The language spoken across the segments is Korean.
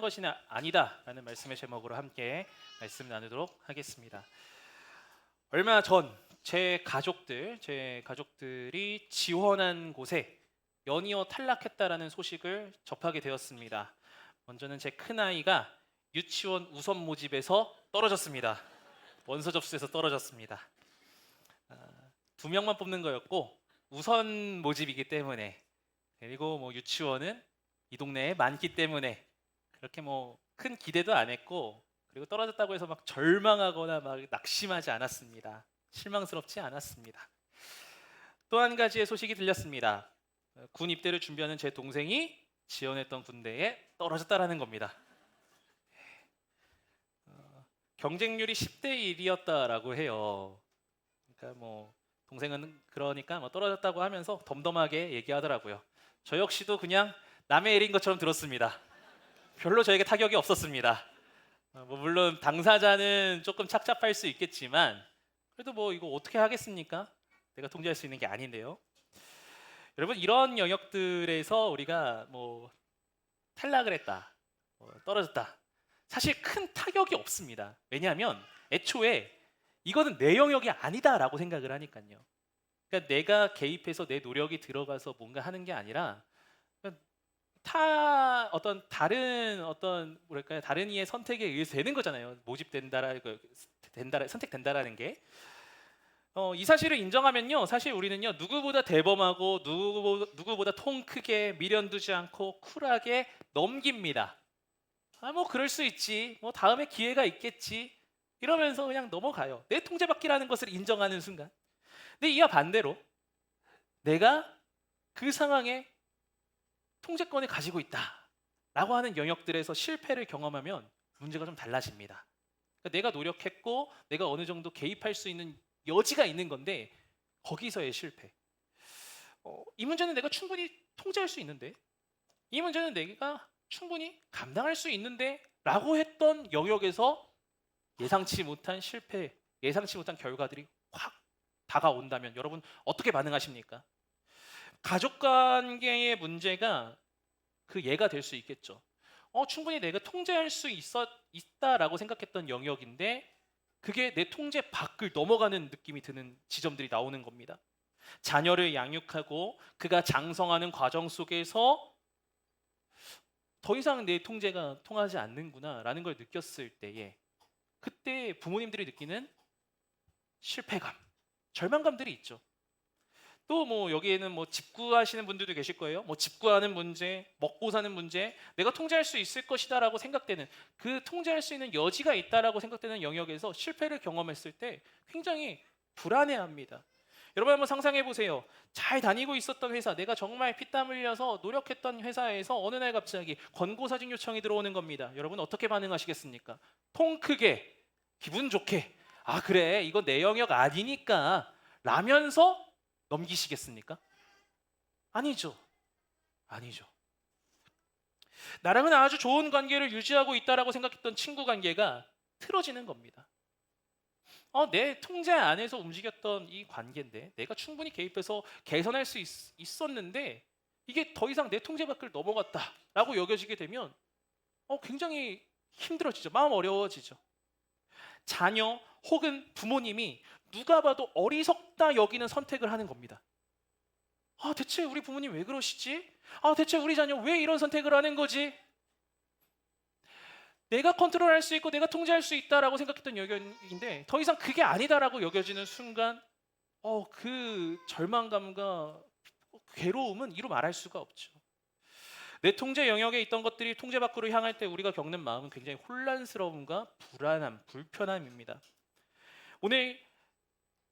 끝난 것이 아니다라는 말씀의 제목으로 함께 말씀 나누도록 하겠습니다. 얼마 전 제 가족들이 지원한 곳에 연이어 탈락했다라는 소식을 접하게 되었습니다. 먼저는 제 큰아이가 유치원 우선 모집에서 떨어졌습니다. 원서 접수에서 떨어졌습니다. 두 명만 뽑는 거였고 우선 모집이기 때문에, 그리고 유치원은 이 동네에 많기 때문에 그렇게 큰 기대도 안 했고, 그리고 떨어졌다고 해서 막 절망하거나 막 낙심하지 않았습니다. 실망스럽지 않았습니다. 또 한 가지의 소식이 들렸습니다. 군 입대를 준비하는 제 동생이 지원했던 군대에 떨어졌다라는 겁니다. 경쟁률이 10대 1이었다라고 해요. 그러니까 동생은 그러니까 떨어졌다고 하면서 덤덤하게 얘기하더라고요. 저 역시도 그냥 남의 일인 것처럼 들었습니다. 별로 저에게 타격이 없었습니다. 물론 당사자는 조금 착잡할 수 있겠지만 그래도 이거 어떻게 하겠습니까? 내가 통제할 수 있는 게 아닌데요. 여러분, 이런 영역들에서 우리가 탈락을 했다, 떨어졌다, 사실 큰 타격이 없습니다. 왜냐하면 애초에 이거는 내 영역이 아니다라고 생각을 하니까요. 그러니까 내가 개입해서 내 노력이 들어가서 뭔가 하는 게 아니라 다른 이의 선택에 의해서 되는 거잖아요. 선택된다라는 게. 이 사실을 인정하면요, 사실 우리는요 누구보다 대범하고 누구보다 통 크게 미련 두지 않고 쿨하게 넘깁니다. 그럴 수 있지, 다음에 기회가 있겠지, 이러면서 그냥 넘어가요. 내 통제받기라는 것을 인정하는 순간. 근데 이와 반대로 내가 그 상황에 통제권을 가지고 있다라고 하는 영역들에서 실패를 경험하면 문제가 좀 달라집니다. 그러니까 내가 노력했고 내가 어느 정도 개입할 수 있는 여지가 있는 건데 거기서의 실패. 이 문제는 내가 충분히 통제할 수 있는데, 이 문제는 내가 충분히 감당할 수 있는데 라고 했던 영역에서 예상치 못한 실패, 예상치 못한 결과들이 확 다가온다면 여러분 어떻게 반응하십니까? 가족관계의 문제가 그 예가 될 수 있겠죠. 충분히 내가 통제할 수 있다라고 생각했던 영역인데 그게 내 통제 밖을 넘어가는 느낌이 드는 지점들이 나오는 겁니다. 자녀를 양육하고 그가 장성하는 과정 속에서 더 이상 내 통제가 통하지 않는구나라는 걸 느꼈을 때에, 그때 부모님들이 느끼는 실패감, 절망감들이 있죠. 또 여기에는 직구하시는 분들도 계실 거예요. 직구하는 문제, 먹고 사는 문제, 내가 통제할 수 있을 것이다라고 생각되는, 그 통제할 수 있는 여지가 있다라고 생각되는 영역에서 실패를 경험했을 때 굉장히 불안해합니다. 여러분 한번 상상해 보세요. 잘 다니고 있었던 회사, 내가 정말 피땀 흘려서 노력했던 회사에서 어느 날 갑자기 권고사직 요청이 들어오는 겁니다. 여러분 어떻게 반응하시겠습니까? 통 크게, 기분 좋게, 아 그래 이거 내 영역 아니니까 라면서 넘기시겠습니까? 아니죠. 아니죠. 나랑은 아주 좋은 관계를 유지하고 있다라고 생각했던 친구 관계가 틀어지는 겁니다. 내 통제 안에서 움직였던 이 관계인데 내가 충분히 개입해서 개선할 수 있었는데 이게 더 이상 내 통제 밖을 넘어갔다라고 여겨지게 되면 굉장히 힘들어지죠. 마음 어려워지죠. 자녀 혹은 부모님이 누가 봐도 어리석다 여기는 선택을 하는 겁니다. 대체 우리 부모님 왜 그러시지? 대체 우리 자녀 왜 이런 선택을 하는 거지? 내가 컨트롤할 수 있고 내가 통제할 수 있다라고 생각했던 영역인데 더 이상 그게 아니다라고 여겨지는 순간 그 절망감과 괴로움은 이루 말할 수가 없죠. 내 통제 영역에 있던 것들이 통제 밖으로 향할 때 우리가 겪는 마음은 굉장히 혼란스러움과 불안함, 불편함입니다. 오늘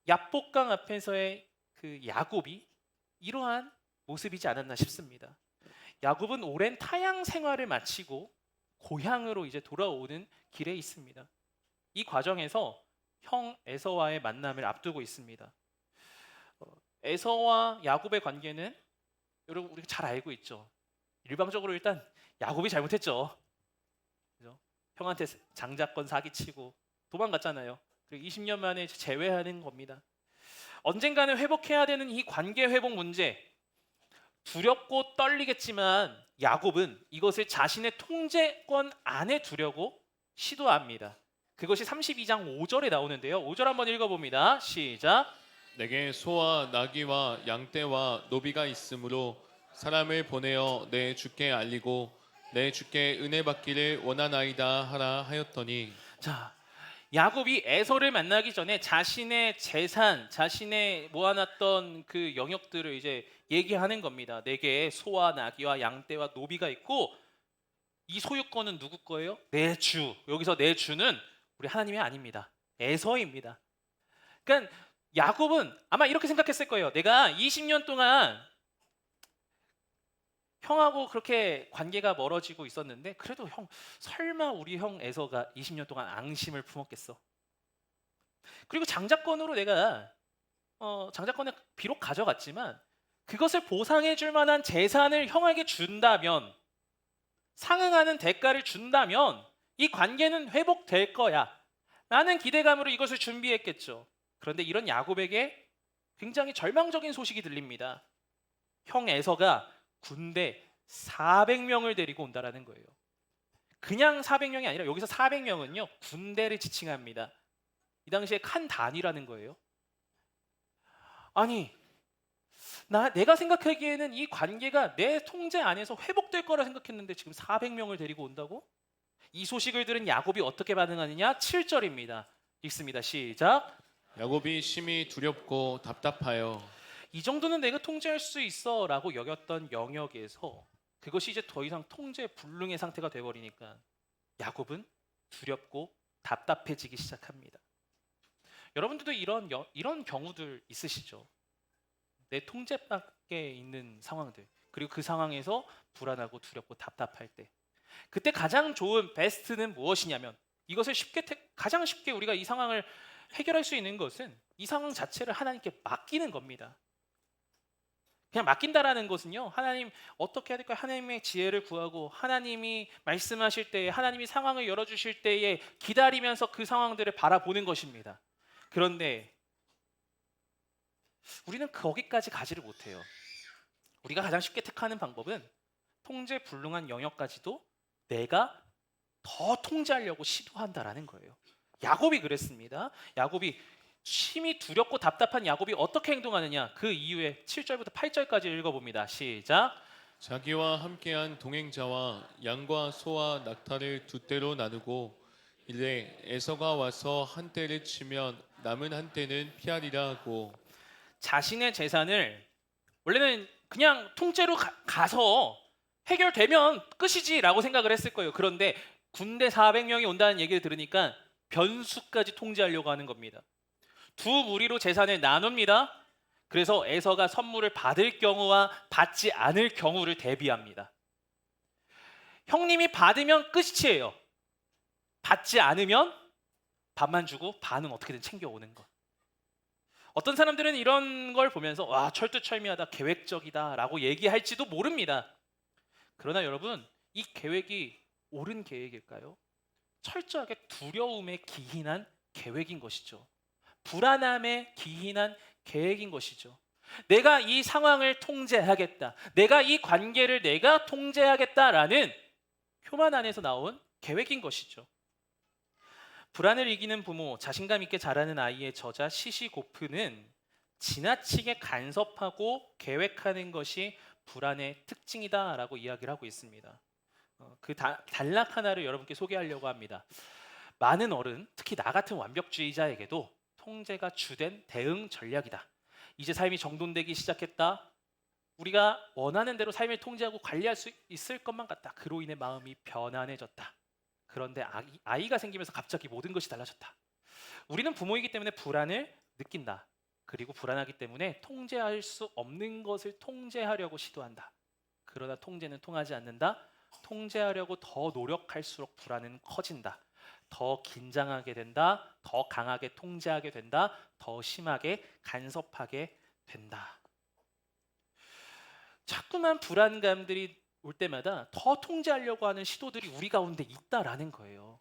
야복강 앞에서의 그 야곱이 이러한 모습이지 않았나 싶습니다. 야곱은 오랜 타향 생활을 마치고 고향으로 이제 돌아오는 길에 있습니다. 이 과정에서 형 에서와의 만남을 앞두고 있습니다. 에서와 야곱의 관계는 여러분 우리가 잘 알고 있죠. 일방적으로 일단 야곱이 잘못했죠. 그죠? 형한테 장자권 사기치고 도망갔잖아요. 그리고 20년 만에 재회하는 겁니다. 언젠가는 회복해야 되는 이 관계 회복 문제, 두렵고 떨리겠지만 야곱은 이것을 자신의 통제권 안에 두려고 시도합니다. 그것이 32장 5절에 나오는데요. 5절 한번 읽어봅니다. 시작. 내게 소와 나귀와 양떼와 노비가 있으므로 사람을 보내어 내 주께 알리고 내 주께 은혜 받기를 원하나이다 하라 하였더니. 자, 야곱이 에서를 만나기 전에 자신의 재산, 자신의 모아놨던 그 영역들을 이제 얘기하는 겁니다. 내게 소와 나귀와 양떼와 노비가 있고 이 소유권은 누구 거예요? 내 주. 여기서 내 주는 우리 하나님이 아닙니다. 에서입니다. 그러니까 야곱은 아마 이렇게 생각했을 거예요. 내가 20년 동안 형하고 그렇게 관계가 멀어지고 있었는데 그래도 형, 설마 우리 형 에서가 20년 동안 앙심을 품었겠어. 그리고 장자권으로 내가 장자권을 비록 가져갔지만 그것을 보상해 줄 만한 재산을 형에게 준다면, 상응하는 대가를 준다면 이 관계는 회복될 거야 라는 기대감으로 이것을 준비했겠죠. 그런데 이런 야곱에게 굉장히 절망적인 소식이 들립니다. 형 에서가 군대 400명을 데리고 온다라는 거예요. 그냥 400명이 아니라 여기서 400명은요 군대를 지칭합니다. 이 당시에 칸 단위라는 거예요. 아니, 내가 생각하기에는 이 관계가 내 통제 안에서 회복될 거라 생각했는데 지금 400명을 데리고 온다고? 이 소식을 들은 야곱이 어떻게 반응하느냐? 7절입니다. 읽습니다. 시작. 야곱이 심히 두렵고 답답하여. 이 정도는 내가 통제할 수 있어 라고 여겼던 영역에서 그것이 이제 더 이상 통제 불능의 상태가 돼버리니까 야곱은 두렵고 답답해지기 시작합니다. 여러분들도 이런 경우들 있으시죠? 내 통제 밖에 있는 상황들, 그리고 그 상황에서 불안하고 두렵고 답답할 때 그때 가장 좋은 베스트는 무엇이냐면 이것을 가장 쉽게 우리가 이 상황을 해결할 수 있는 것은 이 상황 자체를 하나님께 맡기는 겁니다. 그냥 맡긴다라는 것은요, 하나님 어떻게 해야 될까요? 하나님의 지혜를 구하고 하나님이 말씀하실 때에, 하나님이 상황을 열어주실 때에 기다리면서 그 상황들을 바라보는 것입니다. 그런데 우리는 거기까지 가지를 못해요. 우리가 가장 쉽게 택하는 방법은 통제 불능한 영역까지도 내가 더 통제하려고 시도한다라는 거예요. 야곱이 그랬습니다. 야곱이 심히 두렵고 답답한 야곱이 어떻게 행동하느냐? 그 이후에 7절부터 8절까지 읽어봅니다. 시작. 자기와 함께한 동행자와 양과 소와 낙타를 두 떼로 나누고 이르되 에서가 와서 한 떼를 치면 남은 한 떼는 피하리라 하고. 자신의 재산을 원래는 그냥 통째로 가서 해결되면 끝이지라고 생각을 했을 거예요. 그런데 군대 400명이 온다는 얘기를 들으니까 변수까지 통제하려고 하는 겁니다. 두 무리로 재산을 나눕니다. 그래서 에서가 선물을 받을 경우와 받지 않을 경우를 대비합니다. 형님이 받으면 끝이에요. 받지 않으면 반만 주고 반은 어떻게든 챙겨오는 것. 어떤 사람들은 이런 걸 보면서 와, 철두철미하다, 계획적이다 라고 얘기할지도 모릅니다. 그러나 여러분, 이 계획이 옳은 계획일까요? 철저하게 두려움에 기인한 계획인 것이죠. 불안함에 기인한 계획인 것이죠. 내가 이 상황을 통제하겠다, 내가 이 관계를 내가 통제하겠다라는 교만 안에서 나온 계획인 것이죠. 불안을 이기는 부모, 자신감 있게 자라는 아이의 저자 시시고프는 지나치게 간섭하고 계획하는 것이 불안의 특징이다라고 이야기를 하고 있습니다. 그 단락 하나를 여러분께 소개하려고 합니다. 많은 어른, 특히 나 같은 완벽주의자에게도 통제가 주된 대응 전략이다. 이제 삶이 정돈되기 시작했다. 우리가 원하는 대로 삶을 통제하고 관리할 수 있을 것만 같다. 그로 인해 마음이 편안해졌다. 그런데 아이가 생기면서 갑자기 모든 것이 달라졌다. 우리는 부모이기 때문에 불안을 느낀다. 그리고 불안하기 때문에 통제할 수 없는 것을 통제하려고 시도한다. 그러나 통제는 통하지 않는다. 통제하려고 더 노력할수록 불안은 커진다. 더 긴장하게 된다. 더 강하게 통제하게 된다. 더 심하게 간섭하게 된다. 자꾸만 불안감들이 올 때마다 더 통제하려고 하는 시도들이 우리 가운데 있다라는 거예요.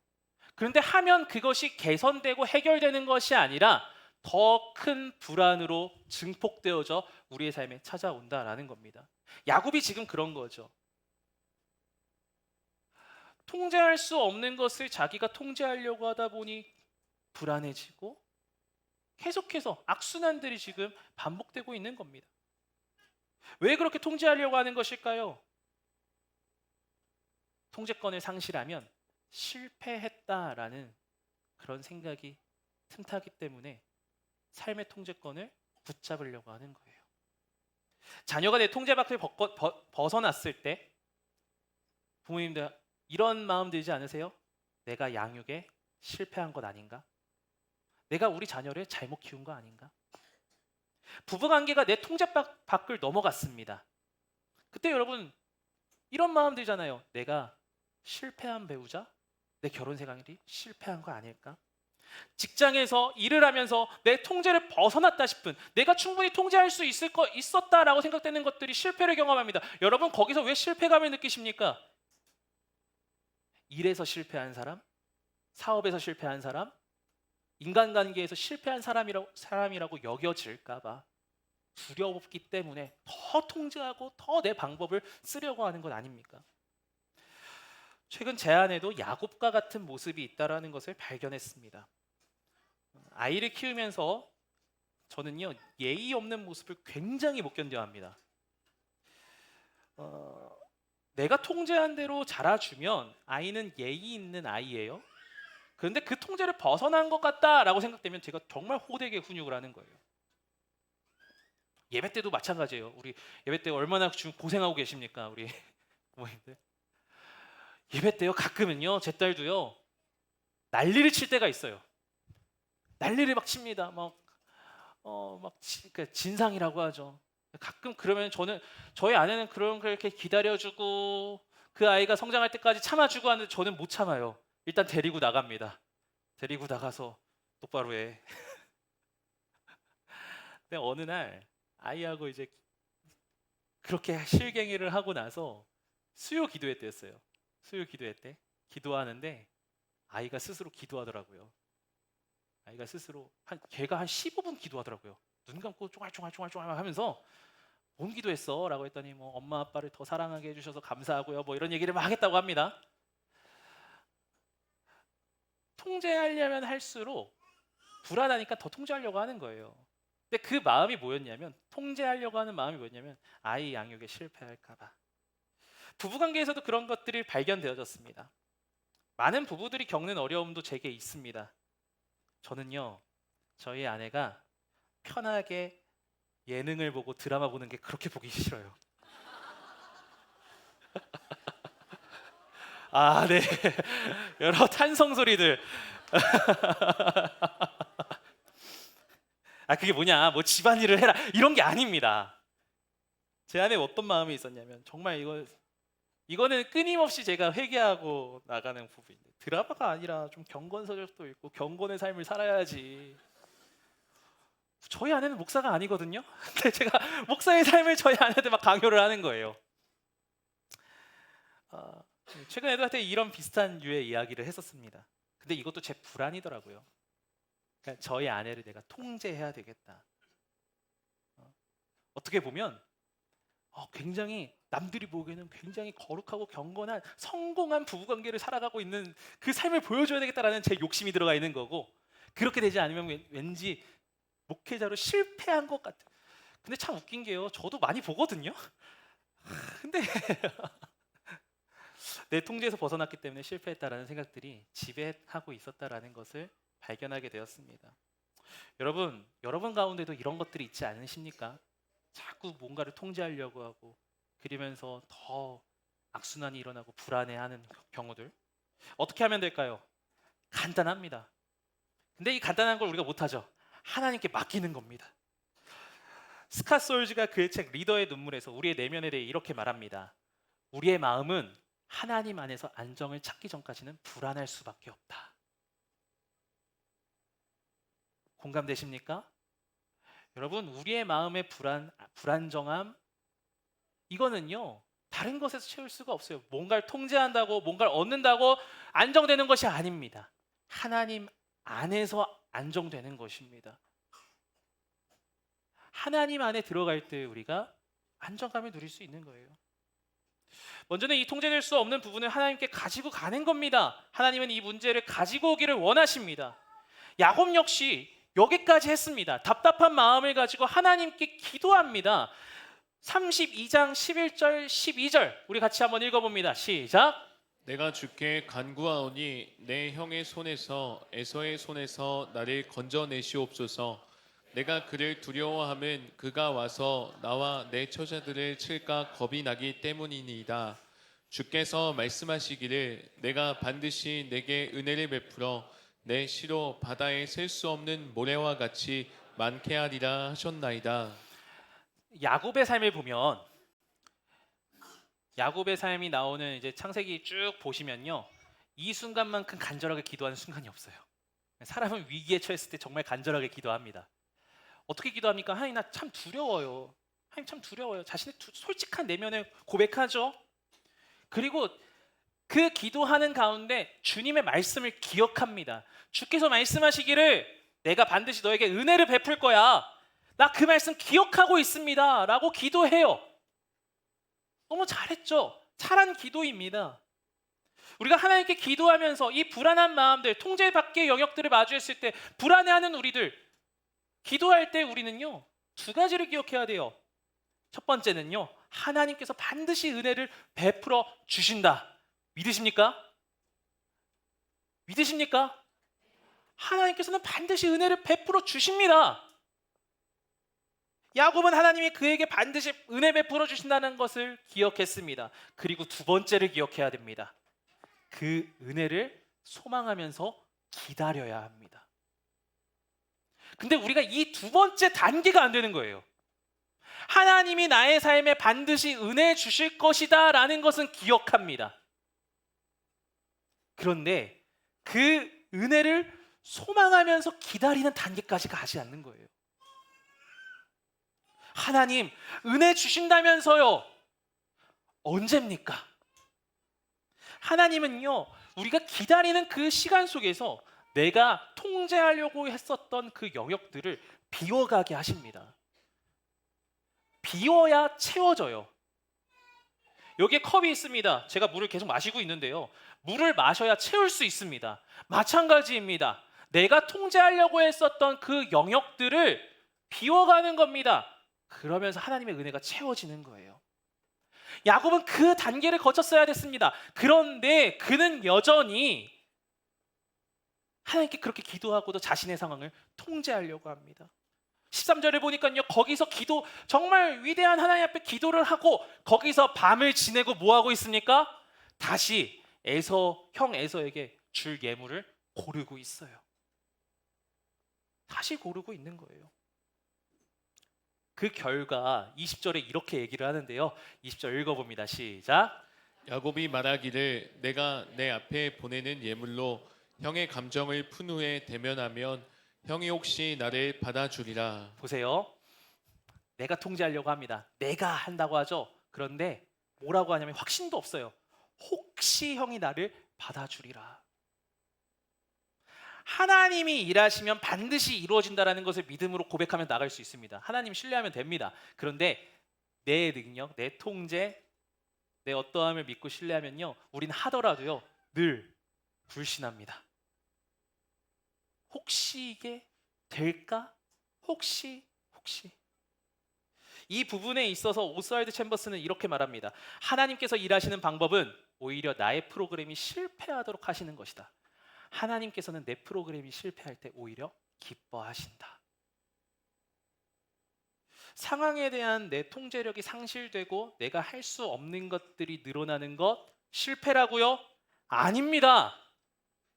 그런데 하면 그것이 개선되고 해결되는 것이 아니라 더 큰 불안으로 증폭되어져 우리의 삶에 찾아온다라는 겁니다. 야곱이 지금 그런 거죠. 통제할 수 없는 것을 자기가 통제하려고 하다 보니 불안해지고 계속해서 악순환들이 지금 반복되고 있는 겁니다. 왜 그렇게 통제하려고 하는 것일까요? 통제권을 상실하면 실패했다라는 그런 생각이 틈타기 때문에 삶의 통제권을 붙잡으려고 하는 거예요. 자녀가 내 통제 밖을 벗어났을 때 부모님들 이런 마음 들지 않으세요? 내가 양육에 실패한 것 아닌가? 내가 우리 자녀를 잘못 키운 거 아닌가? 부부관계가 내 통제 밖을 넘어갔습니다. 그때 여러분 이런 마음 들잖아요. 내가 실패한 배우자? 내 결혼 생활이 실패한 거 아닐까? 직장에서 일을 하면서 내 통제를 벗어났다 싶은, 내가 충분히 통제할 수 있었다라고 생각되는 것들이 실패를 경험합니다. 여러분 거기서 왜 실패감을 느끼십니까? 일에서 실패한 사람, 사업에서 실패한 사람, 인간관계에서 실패한 사람이라고 여겨질까봐 두려웠기 때문에 더 통제하고 더 내 방법을 쓰려고 하는 것 아닙니까? 최근 제 안에도 야곱과 같은 모습이 있다라는 것을 발견했습니다. 아이를 키우면서 저는요 예의 없는 모습을 굉장히 못 견뎌합니다. 내가 통제한 대로 자라주면 아이는 예의 있는 아이예요. 그런데 그 통제를 벗어난 것 같다라고 생각되면 제가 정말 호되게 훈육을 하는 거예요. 예배 때도 마찬가지예요. 우리 예배 때 얼마나 지금 고생하고 계십니까, 우리 부모님들? 예배 때요 가끔은요 제 딸도요 난리를 칠 때가 있어요. 난리를 막 칩니다. 그러니까 진상이라고 하죠. 가끔 그러면 저희 아내는 그런 걸 이렇게 기다려주고 그 아이가 성장할 때까지 참아주고 하는데 저는 못 참아요. 일단 데리고 나갑니다. 데리고 나가서 똑바로 해. 근데 어느 날 아이하고 이제 그렇게 실갱이를 하고 나서 수요 기도회 때였어요. 수요 기도회 때 기도하는데 아이가 스스로 기도하더라고요. 아이가 스스로 걔가 한 15분 기도하더라고요. 눈 감고 쫑알쫑알 하면서 뭔 기도했어? 라고 했더니 뭐 엄마 아빠를 더 사랑하게 해주셔서 감사하고요. 뭐 이런 얘기를 막 하겠다고 합니다. 통제하려면 할수록 불안하니까 더 통제하려고 하는 거예요. 근데 그 마음이 뭐였냐면 통제하려고 하는 마음이 뭐였냐면 아이 양육에 실패할까 봐. 부부관계에서도 그런 것들이 발견되어졌습니다. 많은 부부들이 겪는 어려움도 제게 있습니다. 저는요 저희 아내가 편하게 예능을 보고 드라마 보는 게 그렇게 보기 싫어요. 아, 네. 여러 찬성 소리들. 아, 그게 뭐냐, 뭐 집안일을 해라 이런 게 아닙니다. 제 안에 어떤 마음이 있었냐면 정말 이거는 끊임없이 제가 회개하고 나가는 부분인데 드라마가 아니라 좀 경건서적도 있고 경건의 삶을 살아야지. 저희 아내는 목사가 아니거든요. 근데 제가 목사의 삶을 저희 아내한테 막 강요를 하는 거예요. 최근에도 하여튼 이런 비슷한 류의 이야기를 했었습니다. 근데 이것도 제 불안이더라고요. 그러니까 저희 아내를 내가 통제해야 되겠다. 어떻게 보면 굉장히 남들이 보기에는 굉장히 거룩하고 경건한 성공한 부부관계를 살아가고 있는 그 삶을 보여줘야 되겠다라는 제 욕심이 들어가 있는 거고, 그렇게 되지 않으면 왠지 목회자로 실패한 것 같아. 근데 참 웃긴 게요, 저도 많이 보거든요. 근데 내 통제에서 벗어났기 때문에 실패했다라는 생각들이 지배하고 있었다라는 것을 발견하게 되었습니다. 여러분 가운데도 이런 것들이 있지 않으십니까? 자꾸 뭔가를 통제하려고 하고 그러면서 더 악순환이 일어나고 불안해하는 경우들. 어떻게 하면 될까요? 간단합니다. 근데 이 간단한 걸 우리가 못하죠. 하나님께 맡기는 겁니다. 스캇 솔즈가 그의 책 리더의 눈물에서 우리의 내면에 대해 이렇게 말합니다. 우리의 마음은 하나님 안에서 안정을 찾기 전까지는 불안할 수밖에 없다. 공감되십니까? 여러분, 우리의 마음의 불안정함, 이거는요 다른 것에서 채울 수가 없어요. 뭔가를 통제한다고, 뭔가를 얻는다고 안정되는 것이 아닙니다. 하나님 안에서 안정되는 것입니다. 하나님 안에 들어갈 때 우리가 안정감을 누릴 수 있는 거예요. 먼저는 이 통제될 수 없는 부분을 하나님께 가지고 가는 겁니다. 하나님은 이 문제를 가지고 오기를 원하십니다. 야곱 역시 여기까지 했습니다. 답답한 마음을 가지고 하나님께 기도합니다. 32장 11절 12절 우리 같이 한번 읽어봅니다. 시작. 내가 주께 간구하오니 내 형의 손에서 에서의 손에서 나를 건져내시옵소서. 내가 그를 두려워함은 그가 와서 나와 내 처자들을 칠까 겁이 나기 때문이니이다. 주께서 말씀하시기를 내가 반드시 내게 은혜를 베풀어 내 시로 바다에 셀 수 없는 모래와 같이 많게 하리라 하셨나이다. 야곱의 삶을 보면 야곱의 삶이 나오는 이제 창세기 쭉 보시면요, 이 순간만큼 간절하게 기도하는 순간이 없어요. 사람은 위기에 처했을 때 정말 간절하게 기도합니다. 어떻게 기도합니까? 하나님 나 참 두려워요. 하나님 참 두려워요. 자신의 솔직한 내면을 고백하죠. 그리고 그 기도하는 가운데 주님의 말씀을 기억합니다. 주께서 말씀하시기를 내가 반드시 너에게 은혜를 베풀 거야. 나 그 말씀 기억하고 있습니다. 라고 기도해요. 너무 잘했죠. 잘한 기도입니다. 우리가 하나님께 기도하면서 이 불안한 마음들, 통제 밖의 영역들을 마주했을 때 불안해하는 우리들, 기도할 때 우리는요, 두 가지를 기억해야 돼요. 첫 번째는요, 하나님께서 반드시 은혜를 베풀어 주신다. 믿으십니까? 믿으십니까? 하나님께서는 반드시 은혜를 베풀어 주십니다. 야곱은 하나님이 그에게 반드시 은혜 베풀어 주신다는 것을 기억했습니다. 그리고 두 번째를 기억해야 됩니다. 그 은혜를 소망하면서 기다려야 합니다. 근데 우리가 이 두 번째 단계가 안 되는 거예요. 하나님이 나의 삶에 반드시 은혜 주실 것이다 라는 것은 기억합니다. 그런데 그 은혜를 소망하면서 기다리는 단계까지 가지 않는 거예요. 하나님 은혜 주신다면서요. 언제입니까? 하나님은요, 우리가 기다리는 그 시간 속에서 내가 통제하려고 했었던 그 영역들을 비워가게 하십니다. 비워야 채워져요. 여기에 컵이 있습니다. 제가 물을 계속 마시고 있는데요, 물을 마셔야 채울 수 있습니다. 마찬가지입니다. 내가 통제하려고 했었던 그 영역들을 비워가는 겁니다. 그러면서 하나님의 은혜가 채워지는 거예요. 야곱은 그 단계를 거쳤어야 됐습니다. 그런데 그는 여전히 하나님께 그렇게 기도하고도 자신의 상황을 통제하려고 합니다. 13절에 보니까요, 거기서 기도, 정말 위대한 하나님 앞에 기도를 하고 거기서 밤을 지내고 뭐 하고 있습니까? 다시 형 에서에게 줄 예물을 고르고 있어요. 다시 고르고 있는 거예요. 그 결과 20절에 이렇게 얘기를 하는데요. 20절 읽어봅니다. 시작. 야곱이 말하기를 내가 내 앞에 보내는 예물로 형의 감정을 푼 후에 대면하면 형이 혹시 나를 받아주리라. 보세요. 내가 통제하려고 합니다. 내가 한다고 하죠. 그런데 뭐라고 하냐면 확신도 없어요. 혹시 형이 나를 받아주리라. 하나님이 일하시면 반드시 이루어진다는 것을 믿음으로 고백하면 나갈 수 있습니다. 하나님 신뢰하면 됩니다. 그런데 내 능력, 내 통제, 내 어떠함을 믿고 신뢰하면요, 우린 하더라도요 늘 불신합니다. 혹시 이게 될까? 혹시 이 부분에 있어서 오스왈드 챔버스는 이렇게 말합니다. 하나님께서 일하시는 방법은 오히려 나의 프로그램이 실패하도록 하시는 것이다. 하나님께서는 내 프로그램이 실패할 때 오히려 기뻐하신다. 상황에 대한 내 통제력이 상실되고 내가 할 수 없는 것들이 늘어나는 것 실패라고요? 아닙니다.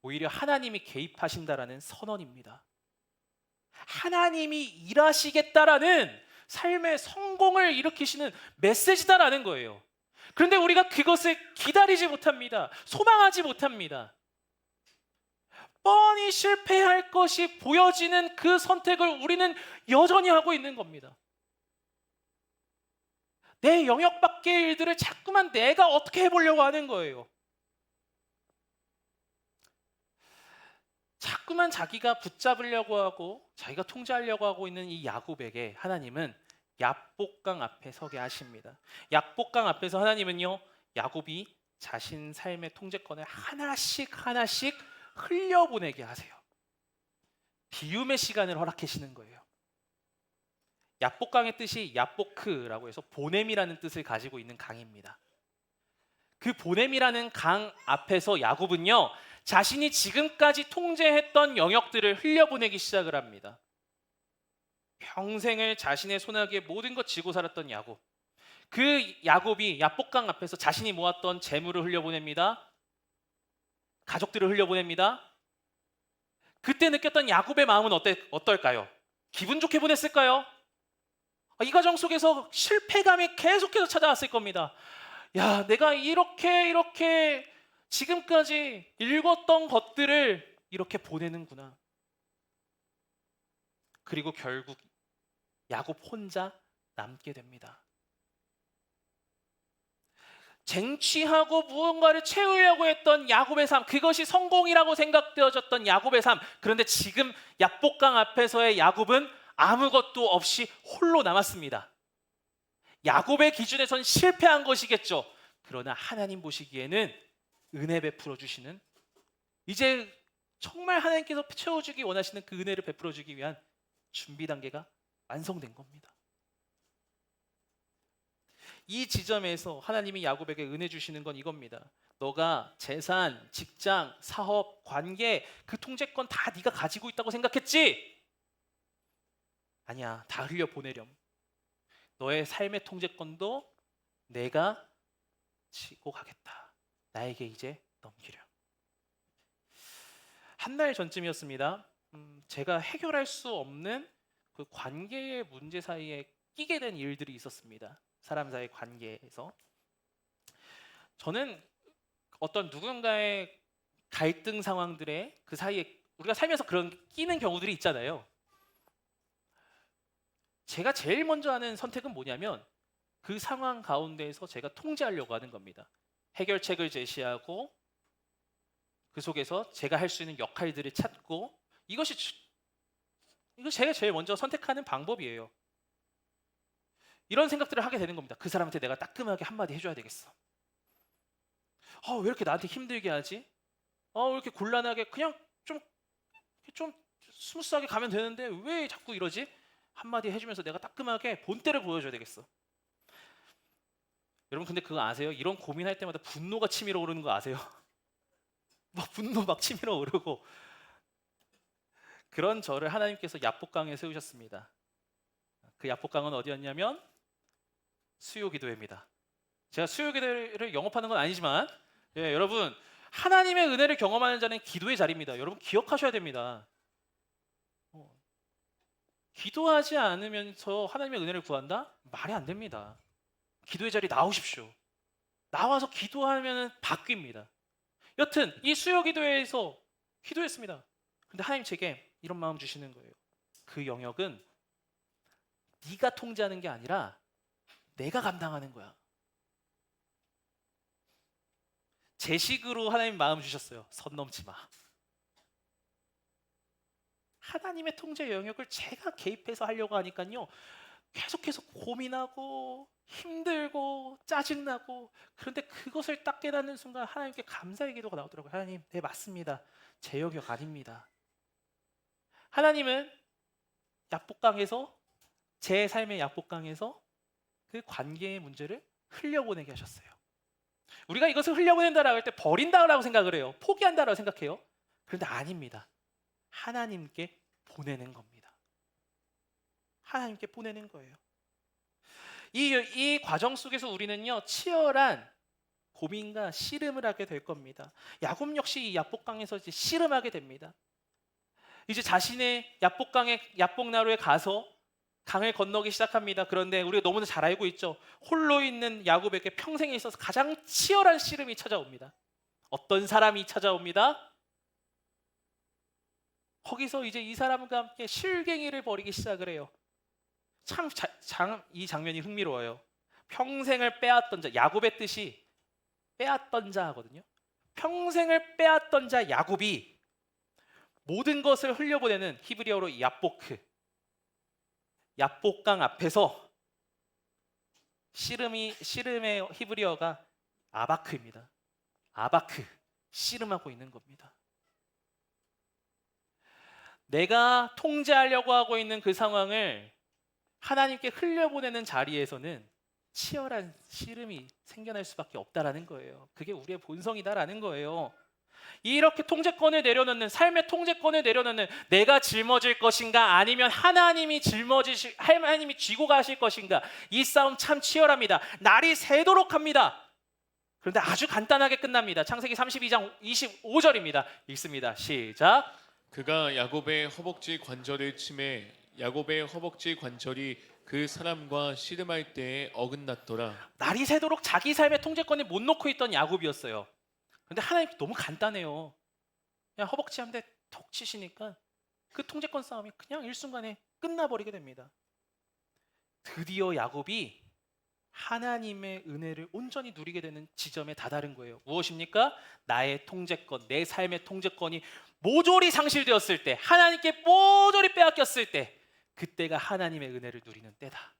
오히려 하나님이 개입하신다라는 선언입니다. 하나님이 일하시겠다라는 삶의 성공을 일으키시는 메시지다라는 거예요. 그런데 우리가 그것을 기다리지 못합니다. 소망하지 못합니다. 뻔히 실패할 것이 보여지는 그 선택을 우리는 여전히 하고 있는 겁니다. 내 영역 밖의 일들을 자꾸만 내가 어떻게 해보려고 하는 거예요. 자꾸만 자기가 붙잡으려고 하고 자기가 통제하려고 하고 있는 이 야곱에게 하나님은 야복강 앞에 서게 하십니다. 야복강 앞에서 하나님은요, 야곱이 자신 삶의 통제권을 하나씩 하나씩 흘려보내게 하세요. 비움의 시간을 허락하시는 거예요. 야복강의 뜻이 야보크라고 해서 보냄이라는 뜻을 가지고 있는 강입니다. 그 보냄이라는 강 앞에서 야곱은요, 자신이 지금까지 통제했던 영역들을 흘려보내기 시작을 합니다. 평생을 자신의 손아귀에 모든 것 쥐고 살았던 야곱, 그 야곱이 야복강 앞에서 자신이 모았던 재물을 흘려보냅니다. 가족들을 흘려보냅니다. 그때 느꼈던 야곱의 마음은 어떨까요? 기분 좋게 보냈을까요? 이 과정 속에서 실패감이 계속해서 찾아왔을 겁니다. 야, 내가 이렇게 지금까지 읽었던 것들을 이렇게 보내는구나. 그리고 결국 야곱 혼자 남게 됩니다. 쟁취하고 무언가를 채우려고 했던 야곱의 삶, 그것이 성공이라고 생각되어졌던 야곱의 삶. 그런데 지금 야복강 앞에서의 야곱은 아무것도 없이 홀로 남았습니다. 야곱의 기준에선 실패한 것이겠죠. 그러나 하나님 보시기에는 은혜 베풀어 주시는, 이제 정말 하나님께서 채워주기 원하시는 그 은혜를 베풀어 주기 위한 준비 단계가 완성된 겁니다. 이 지점에서 하나님이 야곱에게 은혜 주시는 건 이겁니다. 너가 재산, 직장, 사업, 관계, 그 통제권 다 네가 가지고 있다고 생각했지? 아니야, 다 흘려보내렴. 너의 삶의 통제권도 내가 지고 가겠다. 나에게 이제 넘기렴. 한 달 전쯤이었습니다. 제가 해결할 수 없는 그 관계의 문제 사이에 끼게 된 일들이 있었습니다. 사람 사이 관계에서 저는 어떤 누군가의 갈등 상황들에 그 사이에 우리가 살면서 그런 끼는 경우들이 있잖아요. 제가 제일 먼저 하는 선택은 뭐냐면 그 상황 가운데에서 제가 통제하려고 하는 겁니다. 해결책을 제시하고 그 속에서 제가 할 수 있는 역할들을 찾고, 이거 제가 제일 먼저 선택하는 방법이에요. 이런 생각들을 하게 되는 겁니다. 그 사람한테 내가 따끔하게 한마디 해줘야 되겠어. 왜 이렇게 나한테 힘들게 하지? 왜 이렇게 곤란하게, 그냥 좀 스무스하게 가면 되는데 왜 자꾸 이러지? 한마디 해주면서 내가 따끔하게 본때를 보여줘야 되겠어. 여러분, 근데 그거 아세요? 이런 고민할 때마다 분노가 치밀어 오르는 거 아세요? 분노 막 치밀어 오르고. 그런 저를 하나님께서 야복강에 세우셨습니다. 그 야복강은 어디였냐면 수요기도회입니다. 제가 수요기도회를 영업하는 건 아니지만, 여러분, 하나님의 은혜를 경험하는 자는 기도의 자리입니다. 여러분 기억하셔야 됩니다. 기도하지 않으면서 하나님의 은혜를 구한다? 말이 안 됩니다. 기도의 자리 나오십시오. 나와서 기도하면 바뀝니다. 여튼 이 수요기도회에서 기도했습니다. 근데 하나님 제게 이런 마음 주시는 거예요. 그 영역은 네가 통제하는 게 아니라 내가 감당하는 거야. 제 식으로 하나님 마음 주셨어요. 선 넘지 마. 하나님의 통제 영역을 제가 개입해서 하려고 하니까요, 계속해서 고민하고 힘들고 짜증나고. 그런데 그것을 딱 깨닫는 순간 하나님께 감사의 기도가 나오더라고요. 하나님, 네, 맞습니다. 제 영역 아닙니다. 하나님은 야복강에서, 제 삶의 야복강에서 그 관계의 문제를 흘려보내게 하셨어요. 우리가 이것을 흘려보낸다라고 할 때 버린다라고 생각을 해요. 포기한다라고 생각해요. 그런데 아닙니다. 하나님께 보내는 겁니다. 하나님께 보내는 거예요. 이 과정 속에서 우리는요, 치열한 고민과 씨름을 하게 될 겁니다. 야곱 역시 이 야복강에서 이제 씨름하게 됩니다. 이제 자신의 야복나루에 가서 강을 건너기 시작합니다. 그런데 우리가 너무나 잘 알고 있죠. 홀로 있는 야곱에게 평생에 있어서 가장 치열한 씨름이 찾아옵니다. 어떤 사람이 찾아옵니다? 거기서 이제 이 사람과 함께 실갱이를 벌이기 시작을 해요. 참 이 장면이 흥미로워요. 평생을 빼앗던 자, 야곱의 뜻이 빼앗던 자 하거든요. 평생을 빼앗던 자 야곱이 모든 것을 흘려보내는 히브리어로 야복강 앞에서 씨름의 히브리어가 아바크입니다. 아바크, 씨름하고 있는 겁니다. 내가 통제하려고 하고 있는 그 상황을 하나님께 흘려보내는 자리에서는 치열한 씨름이 생겨날 수밖에 없다라는 거예요. 그게 우리의 본성이다라는 거예요. 이렇게 통제권을 내려놓는, 삶의 통제권을 내려놓는, 내가 짊어질 것인가 아니면 하나님이 쥐고 가실 것인가, 이 싸움 참 치열합니다. 날이 새도록 합니다. 그런데 아주 간단하게 끝납니다. 창세기 32장 25절입니다. 읽습니다. 시작. 그가 야곱의 허벅지 관절을 치매 야곱의 허벅지 관절이 그 사람과 씨름할 때에 어긋났더라. 날이 새도록 자기 삶의 통제권을 못 놓고 있던 야곱이었어요. 근데 하나님 너무 간단해요. 그냥 허벅지 한 대 톡 치시니까 그 통제권 싸움이 그냥 일순간에 끝나버리게 됩니다. 드디어 야곱이 하나님의 은혜를 온전히 누리게 되는 지점에 다다른 거예요. 무엇입니까? 나의 통제권, 내 삶의 통제권이 모조리 상실되었을 때, 하나님께 모조리 빼앗겼을 때, 그때가 하나님의 은혜를 누리는 때다.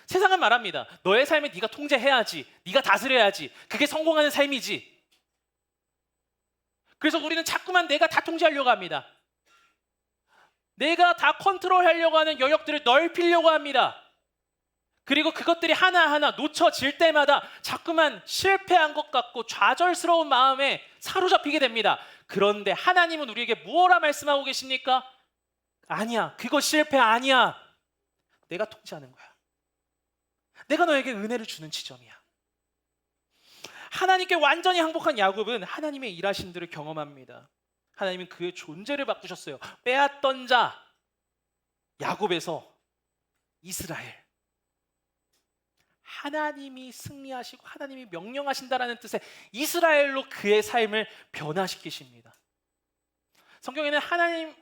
세상은 말합니다. 너의 삶에 네가 통제해야지, 네가 다스려야지, 그게 성공하는 삶이지. 그래서 우리는 자꾸만 내가 다 통제하려고 합니다. 내가 다 컨트롤하려고 하는 영역들을 넓히려고 합니다. 그리고 그것들이 하나하나 놓쳐질 때마다 자꾸만 실패한 것 같고 좌절스러운 마음에 사로잡히게 됩니다. 그런데 하나님은 우리에게 무엇라 말씀하고 계십니까? 아니야, 그거 실패 아니야. 내가 통제하는 거야. 내가 너에게 은혜를 주는 지점이야. 하나님께 완전히 항복한 야곱은 하나님의 일하심들을 경험합니다. 하나님은 그의 존재를 바꾸셨어요. 빼앗던 자 야곱에서 이스라엘, 하나님이 승리하시고 하나님이 명령하신다라는 뜻의 이스라엘로 그의 삶을 변화시키십니다. 성경에는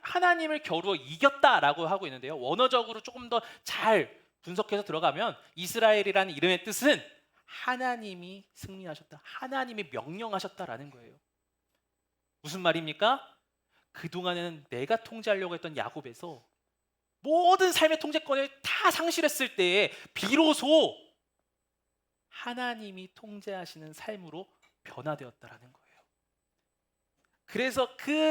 하나님을 겨루어 이겼다라고 하고 있는데요. 원어적으로 조금 더 잘 분석해서 들어가면 이스라엘이라는 이름의 뜻은 하나님이 승리하셨다, 하나님이 명령하셨다라는 거예요. 무슨 말입니까? 그동안에는 내가 통제하려고 했던 야곱에서 모든 삶의 통제권을 다 상실했을 때에 비로소 하나님이 통제하시는 삶으로 변화되었다라는 거예요. 그래서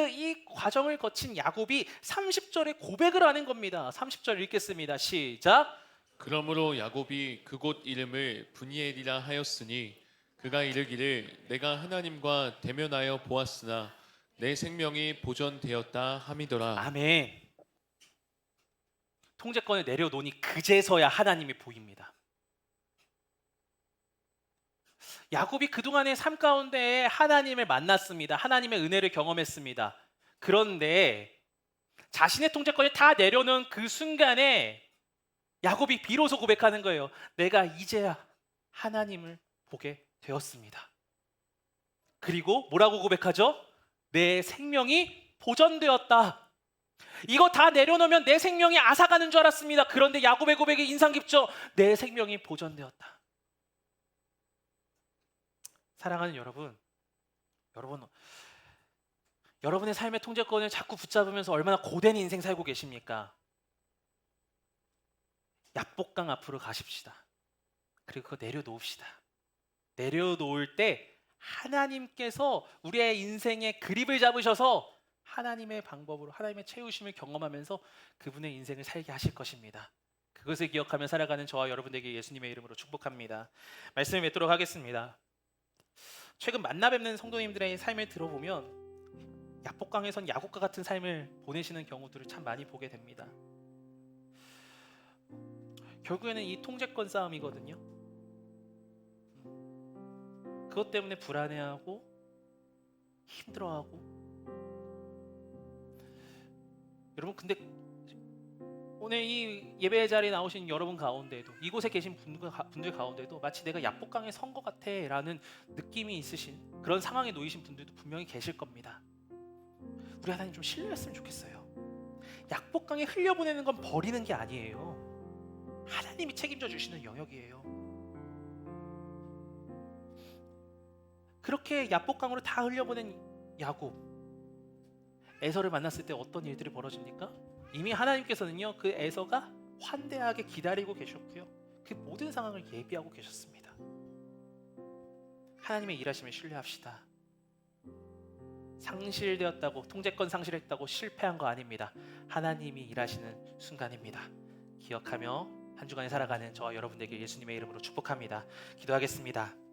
이 과정을 거친 야곱이 30절에 고백을 하는 겁니다. 30절 읽겠습니다. 시작. 그러므로 야곱이 그곳 이름을 브니엘이라 하였으니 그가 이르기를 내가 하나님과 대면하여 보았으나 내 생명이 보존되었다 함이더라. 아멘. 통제권을 내려놓으니 그제서야 하나님이 보입니다. 야곱이 그동안의 삶 가운데 하나님을 만났습니다. 하나님의 은혜를 경험했습니다. 그런데 자신의 통제권을 다 내려놓은 그 순간에 야곱이 비로소 고백하는 거예요. 내가 이제야 하나님을 보게 되었습니다. 그리고 뭐라고 고백하죠? 내 생명이 보존되었다. 이거 다 내려놓으면 내 생명이 앗아가는 줄 알았습니다. 그런데 야곱의 고백이 인상 깊죠? 내 생명이 보존되었다. 사랑하는 여러분의 삶의 통제권을 자꾸 붙잡으면서 얼마나 고된 인생 살고 계십니까? 약복강 앞으로 가십시다. 그리고 그거 내려놓읍시다. 내려놓을 때 하나님께서 우리의 인생의 그립을 잡으셔서 하나님의 방법으로 하나님의 채우심을 경험하면서 그분의 인생을 살게 하실 것입니다. 그것을 기억하며 살아가는 저와 여러분에게 예수님의 이름으로 축복합니다. 말씀을 맺도록 하겠습니다. 최근 만나 뵙는 성도님들의 삶을 들어보면 약복강에선 야곱과 같은 삶을 보내시는 경우들을 참 많이 보게 됩니다. 결국에는 이 통제권 싸움이거든요. 그것 때문에 불안해하고 힘들어하고. 여러분, 근데 오늘 이 예배 자리에 나오신 여러분 가운데도, 이곳에 계신 분들 가운데도 마치 내가 약복강에 선 것 같아 라는 느낌이 있으신 그런 상황에 놓이신 분들도 분명히 계실 겁니다. 우리 하나님 좀 신뢰했으면 좋겠어요. 약복강에 흘려보내는 건 버리는 게 아니에요. 하나님이 책임져 주시는 영역이에요. 그렇게 약복강으로 다 흘려보낸 야곱, 에서를 만났을 때 어떤 일들이 벌어집니까? 이미 하나님께서는요, 그 에서가 환대하게 기다리고 계셨고요, 그 모든 상황을 예비하고 계셨습니다. 하나님의 일하심을 신뢰합시다. 상실되었다고, 통제권 상실했다고 실패한 거 아닙니다. 하나님이 일하시는 순간입니다. 기억하며 한 주간에 살아가는 저와 여러분에게 예수님의 이름으로 축복합니다. 기도하겠습니다.